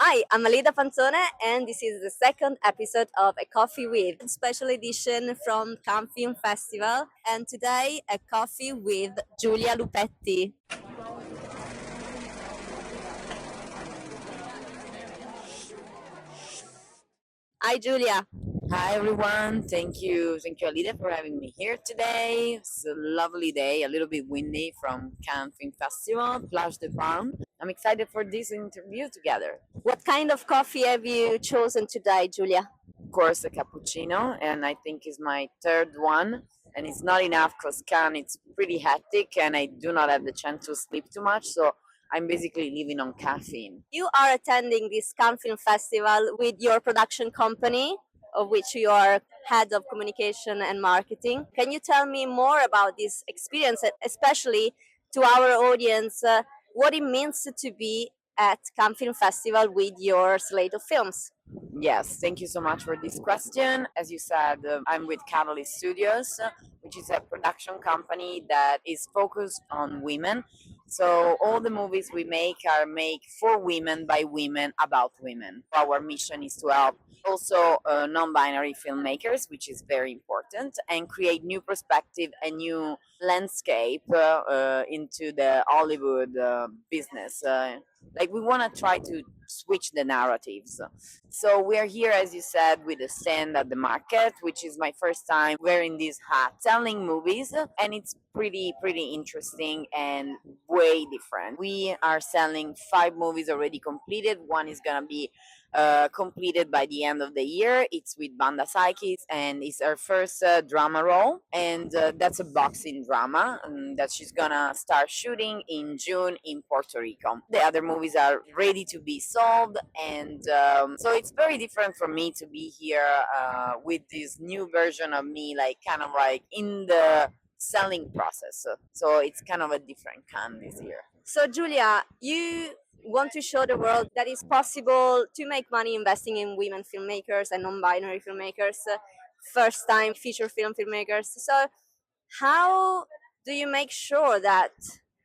Hi, I'm Alida Pantone, and this is the second episode of A Coffee With, special edition from Cannes Film Festival. And today, a coffee with Giulia Lupetti. Hi, Giulia. Hi everyone, thank you Alida for having me here today. It's a lovely day, a little bit windy from Cannes Film Festival, Plage de Palme. I'm excited for this interview together. What kind of coffee have you chosen today, Giulia? Of course, a cappuccino, and I think is my third one. And it's not enough because Cannes it's pretty hectic, and I do not have the chance to sleep too much. So I'm basically living on caffeine. You are attending this Cannes Film Festival with your production company, of which you are head of communication and marketing. Can you tell me more about this experience, especially to our audience, what it means to be at Cannes Film Festival with your slate of films? Yes, thank you so much for this question. As you said, I'm with Catalyst Studios, which is a production company that is focused on women. So all the movies we make are made for women by women about women. Our mission is to help also non-binary filmmakers, which is very important, and create new perspective and new landscape into the Hollywood business. Like we want to try to switch the narratives. So we are here, as you said, with a stand at the market, which is my first time wearing this hat, selling movies, and it's pretty interesting and way different. We are selling 5 movies already completed. One is gonna be completed by the end of the year. It's with Banda Psyches, and it's her first drama role, and that's a boxing drama that she's gonna start shooting in June in Puerto Rico. The other movies are ready to be sold, and so it's very different for me to be here with this new version of me, like kind of like in the selling process. So it's kind of a different can this year. So, Giulia, you want to show the world that it's possible to make money investing in women filmmakers and non binary filmmakers, first time feature film filmmakers. So, how do you make sure that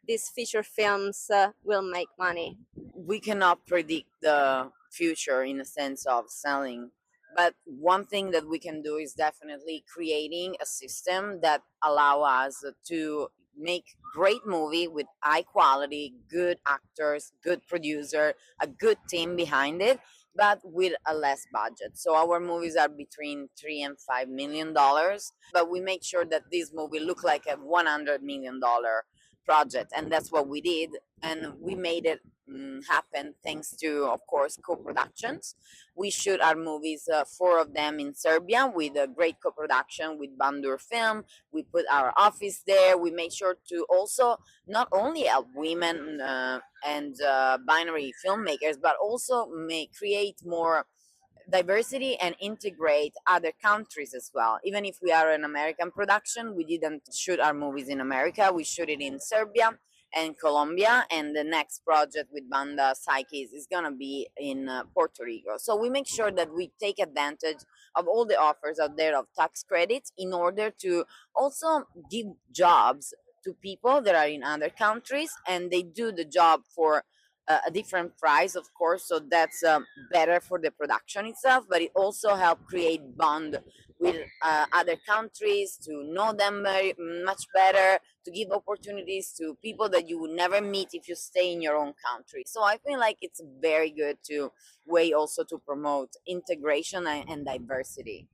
these feature films will make money? We cannot predict the future in the sense of selling, but one thing that we can do is definitely creating a system that allow us to make great movie with high quality, good actors, good producer, a good team behind it, but with a less budget. So our movies are between $3 and $5 million, but we make sure that this movie look like a $100 million project, and that's what we did, and we made it happen thanks to, of course, co-productions. We shoot our movies, 4 of them in Serbia, with a great co-production with Bandur Film. We put our office there. We made sure to also not only help women and binary filmmakers, but also create more diversity and integrate other countries as well. Even if we are an American production, we didn't shoot our movies in America. We shoot it in Serbia and Colombia, and the next project with Banda Psyches is gonna be in Puerto Rico. So we make sure that we take advantage of all the offers out there of tax credits in order to also give jobs to people that are in other countries, and they do the job for a different price, of course. So that's better for the production itself, but it also help create bond with other countries, to know them very much better, to give opportunities to people that you would never meet if you stay in your own country. So I feel like it's very good to way also to promote integration and diversity.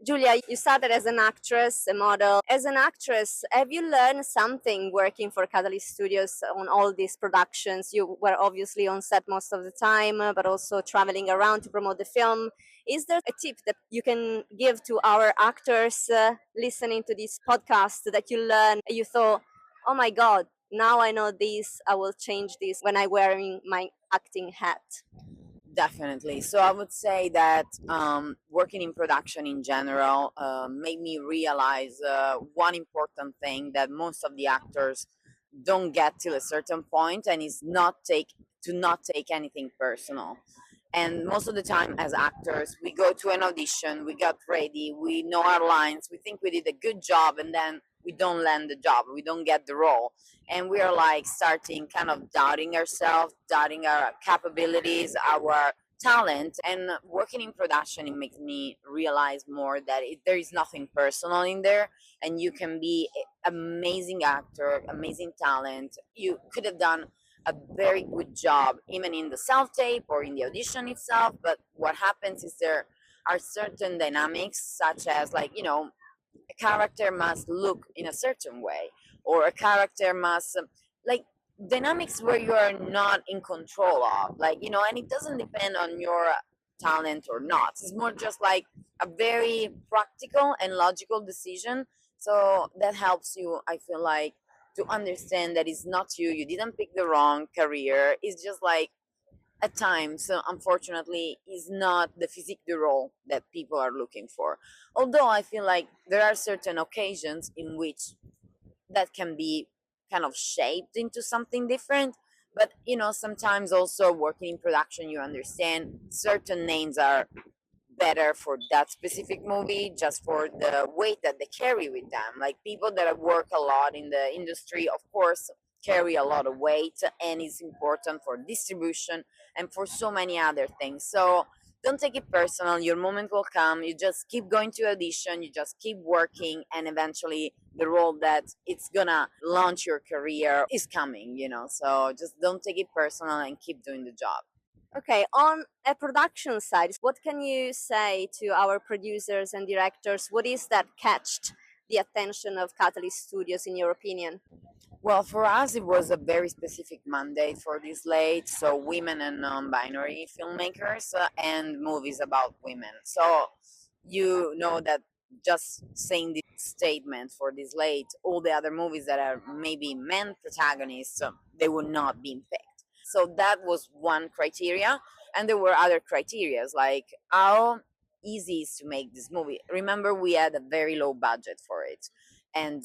Giulia, you started as an actress, a model. As an actress, have you learned something working for Catalyst Studios on all these productions? You were obviously on set most of the time, but also traveling around to promote the film. Is there a tip that you can give to our actors listening to this podcast that you learned? You thought, oh my God, now I know this, I will change this when I'm wearing my acting hat. Definitely. So I would say that working in production in general made me realize one important thing that most of the actors don't get till a certain point, and is not take anything personal. And most of the time, as actors, we go to an audition, we got ready, we know our lines, we think we did a good job, and then we don't land the job, we don't get the role, and we are like starting kind of doubting ourselves, doubting our capabilities, our talent. And working in production, it makes me realize more that there is nothing personal in there, and you can be amazing actor, amazing talent. You could have done a very good job even in the self tape or in the audition itself, but what happens is there are certain dynamics, such as, like, a character must look in a certain way, or a character must, like, dynamics where you are not in control of, like, and it doesn't depend on your talent or not. It's more just like a very practical and logical decision. So that helps you, I feel like, to understand that it's not you, you didn't pick the wrong career. It's just like, at times, unfortunately, is not the physique de role that people are looking for. Although I feel like there are certain occasions in which that can be kind of shaped into something different. But sometimes also working in production, you understand certain names are better for that specific movie, just for the weight that they carry with them. Like, people that work a lot in the industry, of course, carry a lot of weight, and it's important for distribution and for so many other things. So don't take it personal. Your moment will come. You just keep going to audition, you just keep working, and eventually the role that it's gonna launch your career is coming. So just don't take it personal and keep doing the job. Okay, on a production side, what can you say to our producers and directors? What is that catched the attention of Catalyst Studios, in your opinion? Well, for us, it was a very specific mandate for this late. So, women and non binary filmmakers, and movies about women. So, that just saying this statement for this late, all the other movies that are maybe men protagonists, they would not be picked. So, that was one criteria. And there were other criterias, like how easy is to make this movie. Remember, we had a very low budget for it, and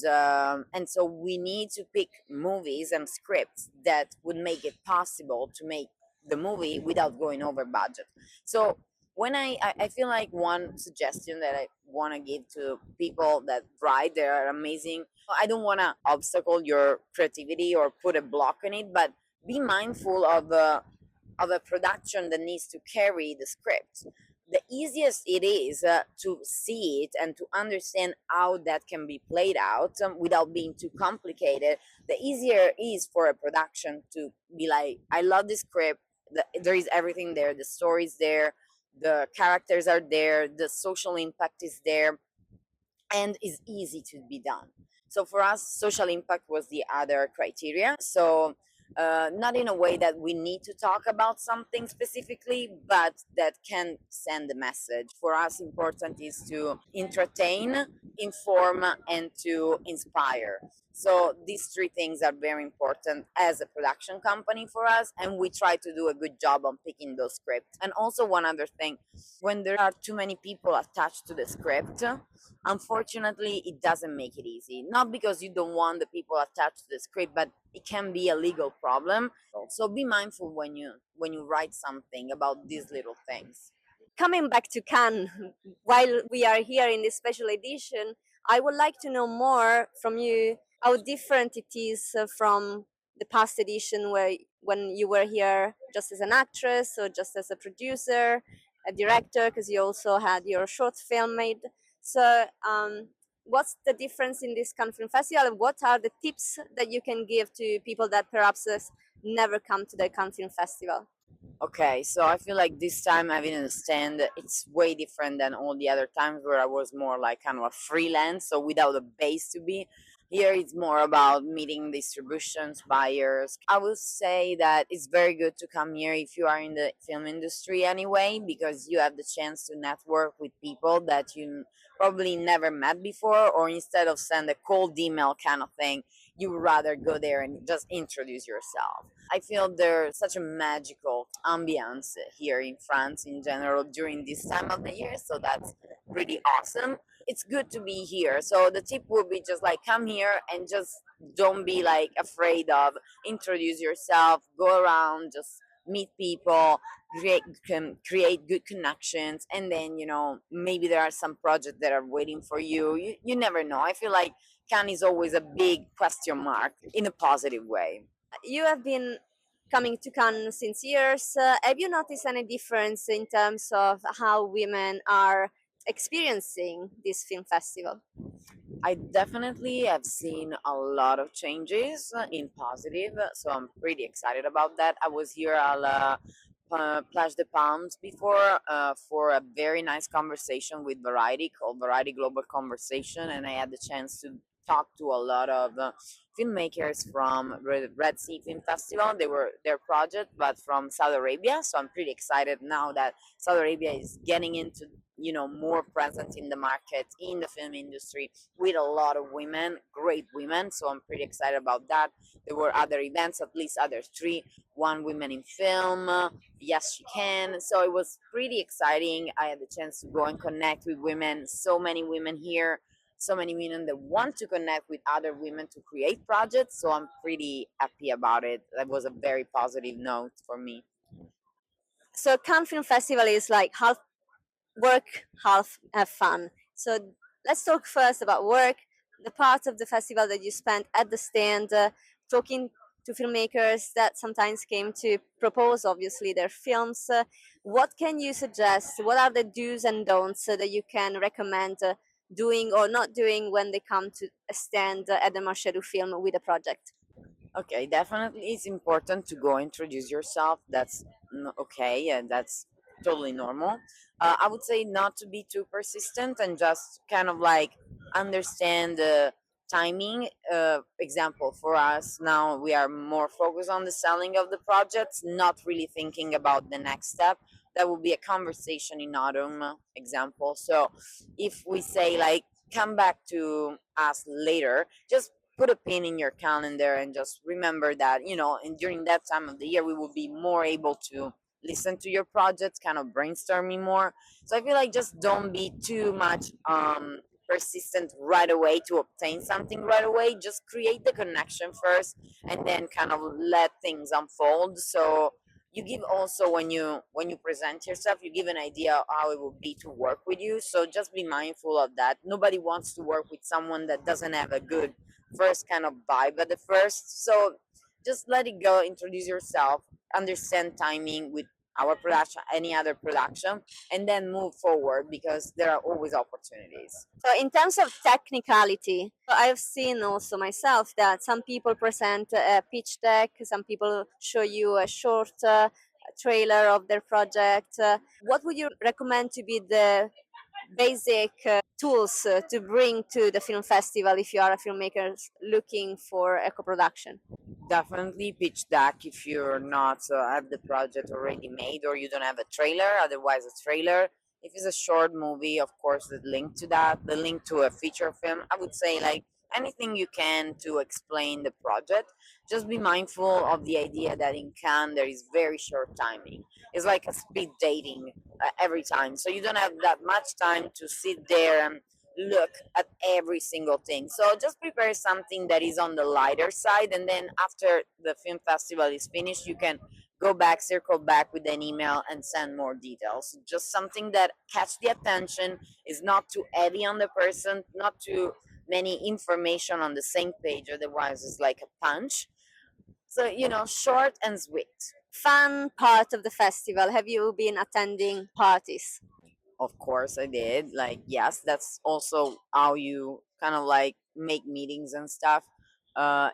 so we need to pick movies and scripts that would make it possible to make the movie without going over budget. So when I feel like one suggestion that I want to give to people that write, they are amazing. I don't want to obstacle your creativity or put a block on it, but be mindful of a production that needs to carry the script. The easiest it is to see it and to understand how that can be played out, without being too complicated. The easier is for a production to be like, I love the script, there is everything there, the story's there, the characters are there, the social impact is there, and is easy to be done. So for us, social impact was the other criteria. So not in a way that we need to talk about something specifically, but that can send a message. For us, important is to entertain, inform, and to inspire. So these three things are very important as a production company for us, and we try to do a good job on picking those scripts. And also, one other thing, when there are too many people attached to the script, unfortunately, it doesn't make it easy. Not because you don't want the people attached to the script, but it can be a legal problem. So be mindful when you write something about these little things. Coming back to Cannes, while we are here in this special edition, I would like to know more from you how different it is from the past edition, where when you were here just as an actress or just as a producer, a director, because you also had your short film made. So, what's the difference in this Cannes Film Festival, and what are the tips that you can give to people that perhaps has never come to the Cannes Film Festival? Okay, so I feel like this time I didn't understand. It's way different than all the other times where I was more like kind of a freelance, so without a base to be. Here it's more about meeting distributions, buyers. I will say that it's very good to come here if you are in the film industry anyway, because you have the chance to network with people that you probably never met before, or instead of send a cold email kind of thing, you would rather go there and just introduce yourself. I feel there's such a magical ambience here in France in general during this time of the year, so that's pretty awesome. It's good to be here. So the tip would be just like, come here and just don't be like afraid of introduce yourself, go around, just meet people, create good connections, and then maybe there are some projects that are waiting for you. You never know. I feel like Cannes is always a big question mark in a positive way. You have been coming to Cannes since years. Have you noticed any difference in terms of how women are experiencing this film festival? I definitely have seen a lot of changes in positive, so I'm pretty excited about that. I was here at Plage de Palms before for a very nice conversation with Variety called Variety Global Conversation, and I had the chance to talk to a lot of filmmakers from Red Sea Film Festival. They were their project, but from Saudi Arabia. So I'm pretty excited now that Saudi Arabia is getting into more present in the market in the film industry with a lot of women, great women. So I'm pretty excited about that. There were other events, at least other three. One women in film, yes she can. So it was pretty exciting. I had the chance to go and connect with women. So many women here, so many women that want to connect with other women to create projects. So I'm pretty happy about it. That was a very positive note for me. So Cannes Film Festival is like half work, half have fun. So let's talk first about work, the part of the festival that you spent at the stand, talking to filmmakers that sometimes came to propose, obviously, their films. What can you suggest? What are the do's and don'ts that you can recommend doing or not doing when they come to a stand at the Marché du Film with a project? Okay, definitely it's important to go introduce yourself. That's okay, and that's totally normal. I would say not to be too persistent and just kind of like understand the timing. Example for us now, we are more focused on the selling of the projects, not really thinking about the next step. That would be a conversation in autumn, example. So if we say like come back to us later, just put a pin in your calendar and just remember that and during that time of the year we will be more able to listen to your projects, kind of brainstorming more. So I feel like just don't be too much persistent right away to obtain something right away. Just create the connection first and then kind of let things unfold. So you give also when you present yourself, you give an idea of how it would be to work with you. So just be mindful of that. Nobody wants to work with someone that doesn't have a good first kind of vibe at the first. So just let it go, introduce yourself, understand timing with our production, any other production, and then move forward because there are always opportunities. So, in terms of technicality, I've seen also myself that some people present a pitch deck, some people show you a short trailer of their project. What would you recommend to be the basic tools to bring to the film festival if you are a filmmaker looking for a co production? Definitely pitch deck if you're not have the project already made or you don't have a trailer, otherwise a trailer. If it's a short movie, of course the link to that, the link to a feature film. I would say like anything you can to explain the project. Just be mindful of the idea that in Cannes there is very short timing. It's like a speed dating every time, so you don't have that much time to sit there and look at every single thing. So just prepare something that is on the lighter side, and then after the film festival is finished, you can go back, circle back with an email, and send more details. Just something that catch the attention, is not too heavy on the person, not too many information on the same page. Otherwise, it's like a punch. So short and sweet. Fun part of the festival. Have you been attending parties? Of course I did. Like, yes, that's also how you kind of like make meetings and stuff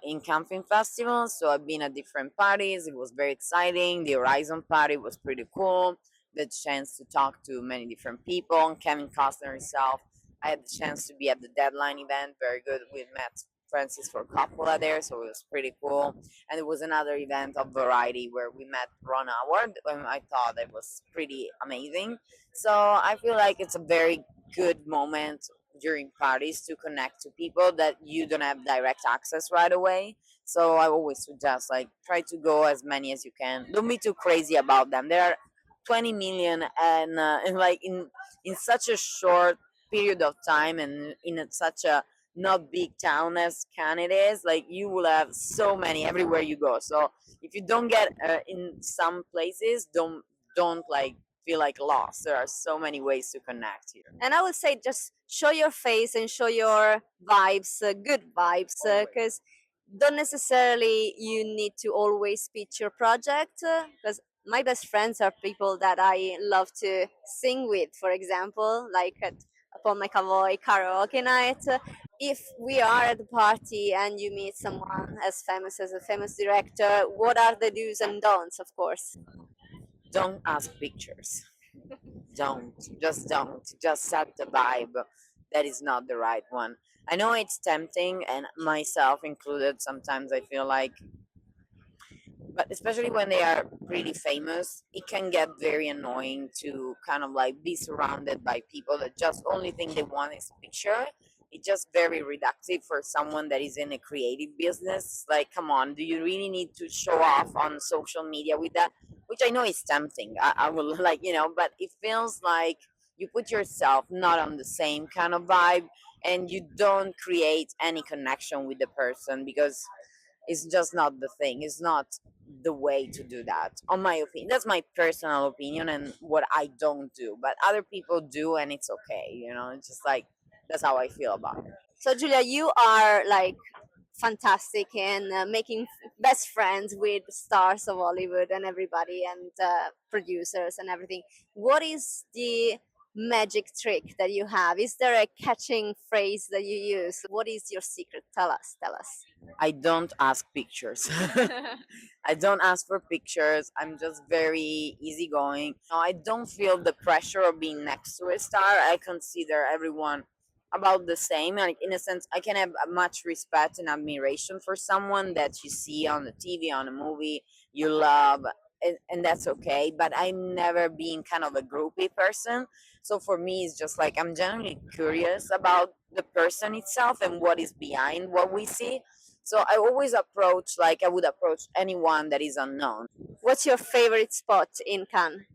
in camping festivals. So I've been at different parties. It was very exciting. The Horizon party was pretty cool. The chance to talk to many different people. Kevin Costner himself. I had the chance to be at the Deadline event. Very good. We met Francis Ford Coppola there, so it was pretty cool. And there was another event of Variety where we met Ron Howard, and I thought it was pretty amazing. So I feel like it's a very good moment during parties to connect to people that you don't have direct access right away. So I always suggest like try to go as many as you can. Don't be too crazy about them. There are 20 million, and like in such a short period of time and in such a not big town as Canada is, like you will have so many everywhere you go. So if you don't get in some places, don't like feel like lost. There are so many ways to connect here. And I would say just show your face and show your vibes, good vibes, because don't necessarily you need to always pitch your project. Because my best friends are people that I love to sing with, for example, like at upon my Cavoy karaoke night. If we are at a party and you meet someone as famous as a famous director, what are the do's and don'ts, of course? Don't ask pictures. Don't. Just don't. Just set the vibe. That is not the right one. I know it's tempting, and myself included, sometimes I feel like, but especially when they are pretty famous, it can get very annoying to kind of like be surrounded by people that just only thing they want is picture. It's just very reductive for someone that is in a creative business. Like, come on, do you really need to show off on social media with that? Which I know is tempting. I will like, but it feels like you put yourself not on the same kind of vibe, and you don't create any connection with the person, because it's just not the thing. It's not the way to do that, on my opinion. That's my personal opinion and what I don't do, but other people do, and it's okay. It's just like, that's how I feel about it. So, Julia, you are like fantastic in making best friends with stars of Hollywood and everybody and producers and everything. What is the magic trick that you have? Is there a catching phrase that you use? What is your secret? Tell us, tell us. I don't ask pictures. I don't ask for pictures. I'm just very easygoing. No, I don't feel the pressure of being next to a star. I consider everyone about the same. Like, in a sense, I can have much respect and admiration for someone that you see on the TV, on a movie, you love, and that's okay. But I'm never being kind of a groupie person. So for me, it's just like I'm genuinely curious about the person itself and what is behind what we see. So I always approach like I would approach anyone that is unknown. What's your favorite spot in Cannes?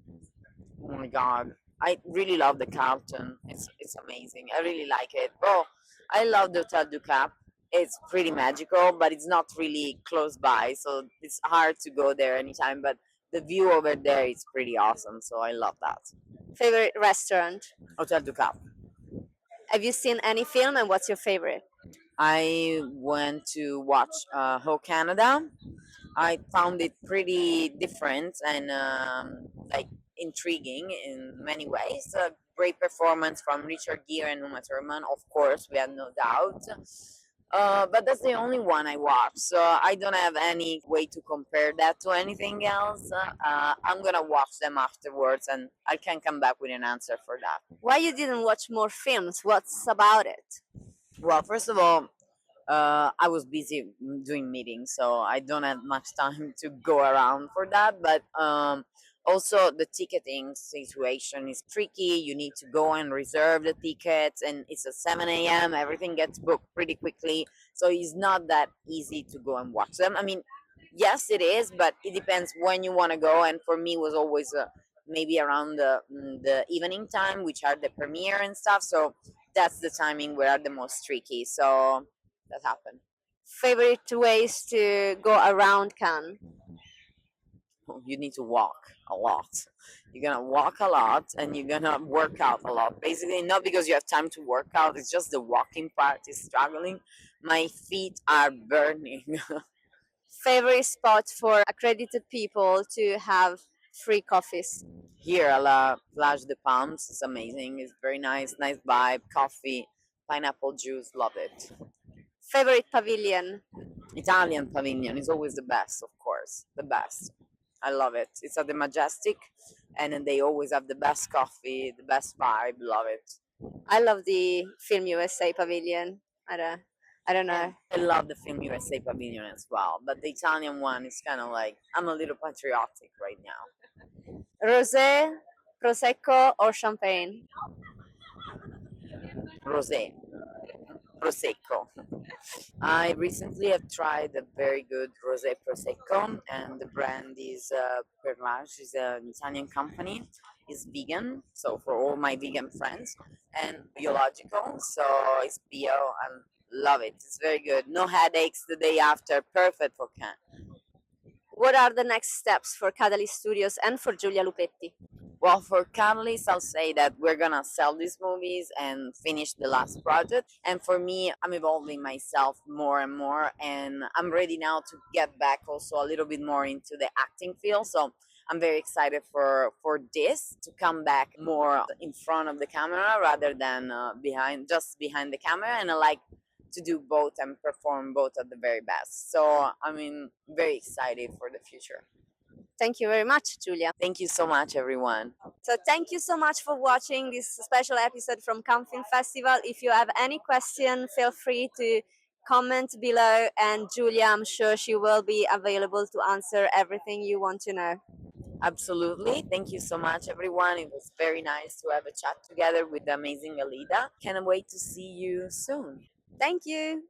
Oh my god, I really love the Carlton. It's amazing. I really like it. Oh, I love the Hotel du Cap. It's pretty magical, but it's not really close by, so it's hard to go there anytime. But the view over there is pretty awesome, so I love that. Favorite restaurant? Hotel du Cap. Have you seen any film and what's your favorite? I went to watch Whole Canada. I found it pretty different and like intriguing in many ways. A great performance from Richard Gere and Uma Thurman, of course, we had no doubt. But that's the only one I watched, so I don't have any way to compare that to anything else. I'm gonna watch them afterwards, and I can come back with an answer for that. Why you didn't watch more films? What's about it? Well, first of all, I was busy doing meetings, so I don't have much time to go around for that. But also, the ticketing situation is tricky. You need to go and reserve the tickets, and it's at 7 a.m. Everything gets booked pretty quickly, so it's not that easy to go and watch them. I mean, yes, it is, but it depends when you want to go. And for me, it was always maybe around the evening time, which are the premiere and stuff. So that's the timing where are the most tricky. So that happened. Favorite ways to go around Cannes? You need to walk a lot. You're gonna walk a lot and you're gonna work out a lot. Basically, not because you have time to work out, it's just the walking part is struggling. My feet are burning. Favorite spot for accredited people to have free coffees? Here, a la Plage de Palms is amazing. It's very nice, nice vibe, coffee, pineapple juice, love it. Favorite pavilion? Italian pavilion is always the best, of course, the best. I love it. It's at the Majestic, and then they always have the best coffee, the best vibe. Love it. I love the Film USA pavilion. I don't know. I love the Film USA pavilion as well, but the Italian one is kind of like I'm a little patriotic right now. Rosé, prosecco, or champagne? Rosé, prosecco. I recently have tried a very good rosé prosecco, and the brand is Perlage. Is an Italian company. It's vegan, so for all my vegan friends, and biological, so it's bio and Love it. It's very good. No headaches the day after. Perfect for Cannes. What are the next steps for Catalyst Studios and for Giulia Lupetti? Well, for Catalyst, I'll say that we're gonna sell these movies and finish the last project. And for me, I'm evolving myself more and more, and I'm ready now to get back also a little bit more into the acting field. So I'm very excited for this to come back more in front of the camera rather than behind the camera. And I like to do both and perform both at the very best. So I mean, very excited for the future. Thank you very much, Giulia. Thank you so much, everyone. So thank you so much for watching this special episode from Cannes Film Festival. If you have any question, feel free to comment below, and Giulia, I'm sure she will be available to answer everything you want to know. Absolutely. Thank you so much, everyone. It was very nice to have a chat together with the amazing Alida. Can't wait to see you soon. Thank you.